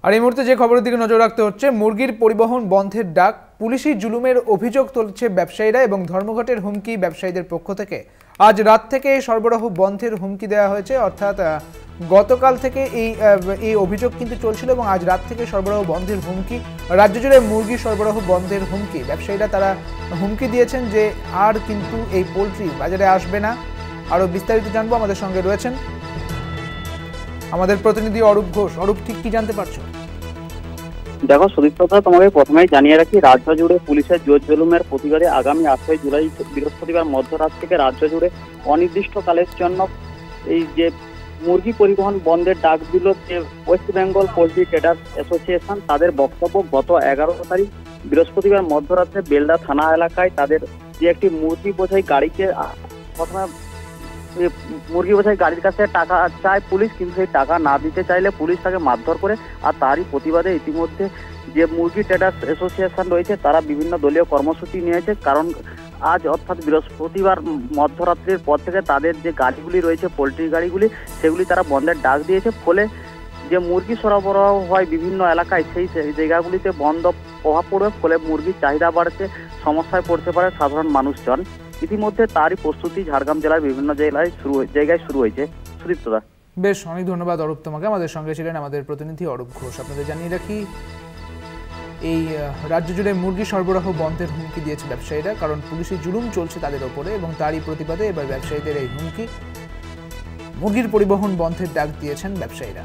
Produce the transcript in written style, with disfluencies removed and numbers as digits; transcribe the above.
আর এই মুহূর্তে যে খবরের দিকে নজর রাখতে হচ্ছে, মুরগির পরিবহন বন্ধের ডাক, পুলিশি জুলুমের অভিযোগ তুলছে ব্যবসায়ীরা এবং ধর্মঘটের হুমকি ব্যবসায়ীদের পক্ষ থেকে। আজ রাত থেকে সরবরাহ বন্ধের হুমকি দেওয়া হয়েছে, অর্থাৎ গতকাল থেকে এই অভিযোগ কিন্তু চলছিল এবং আজ রাত থেকে সরবরাহ বন্ধের হুমকি। রাজ্য জুড়ে মুরগি সরবরাহ বন্ধের হুমকি। ব্যবসায়ীরা তারা হুমকি দিয়েছেন যে আর কিন্তু এই পোলট্রি বাজারে আসবে না। আরও বিস্তারিত জানবো, আমাদের সঙ্গে রয়েছেন আমাদের প্রতিনিধি অরূপ ঘোষ। অরূপ, ঠিক কি জানতে পারছো? দেখো সুদীপ্তদা, তোমাকে প্রথমেই জানিয়ে রাখি, রাজ্য জুড়ে পুলিশের জোর জুলুমের প্রতিবাদে আগামী 8ই জুলাই বৃহস্পতিবার মধ্যরাত থেকে রাজ্য জুড়ে অনির্দিষ্টকালের জন্য এই যে মুরগি পরিবহন বন্ধের ডাক দিল যে West Bengal poultry traders association, তাদের বক্তব্য গত 11 তারিখ বৃহস্পতিবার মধ্যরাত্রে বেলদা থানা এলাকায় তাদের যে একটি মুরগি বোঝাই গাড়িকে প্রথমে মুরগি বোঝাই গাড়ির কাছে টাকা চায় পুলিশ, কিন্তু সেই টাকা না দিতে চাইলে পুলিশ তাকে মারধর করে। আর তারই প্রতিবাদে ইতিমধ্যে যে মুরগি ট্রেডার্স অ্যাসোসিয়েশন রয়েছে তারা বিভিন্ন দলীয় কর্মসূচি নিয়েছে, কারণ আজ অর্থাৎ বৃহস্পতিবার মধ্যরাত্রির পর থেকে তাদের যে গাড়িগুলি রয়েছে পোলট্রি গাড়িগুলি, সেগুলি তারা বন্ধের ডাক দিয়েছে। ফলে যে মুরগি সরবরাহ হয় বিভিন্ন এলাকায় সেই জায়গাগুলিতে বন্ধ প্রভাব পড়বে, ফলে মুরগির চাহিদা বাড়ছে, সমস্যায় পড়তে পারে সাধারণ মানুষজন। ইতিমধ্যে তারই প্রস্তুতি ঝাড়গ্রাম জেলার বিভিন্ন জায়গায় শুরু হয়েছে। সুদীপ্তদা, বেশ, অনেক ধন্যবাদ অরূপ তোমাকে। আমাদের সঙ্গে ছিলেন আমাদের প্রতিনিধি অরূপ ঘোষ। আপনাদের জানিয়ে রাখি, এই রাজ্য জুড়ে মুরগি সরবরাহ বন্ধের হুমকি দিয়েছে ব্যবসায়ীরা, কারণ পুলিশি জুলুম চলছে তাদের ওপরে এবং তারই প্রতিবাদে এবার ব্যবসায়ীদের এই হুমকি। মুরগির পরিবহন বন্ধের ডাক দিয়েছেন ব্যবসায়ীরা।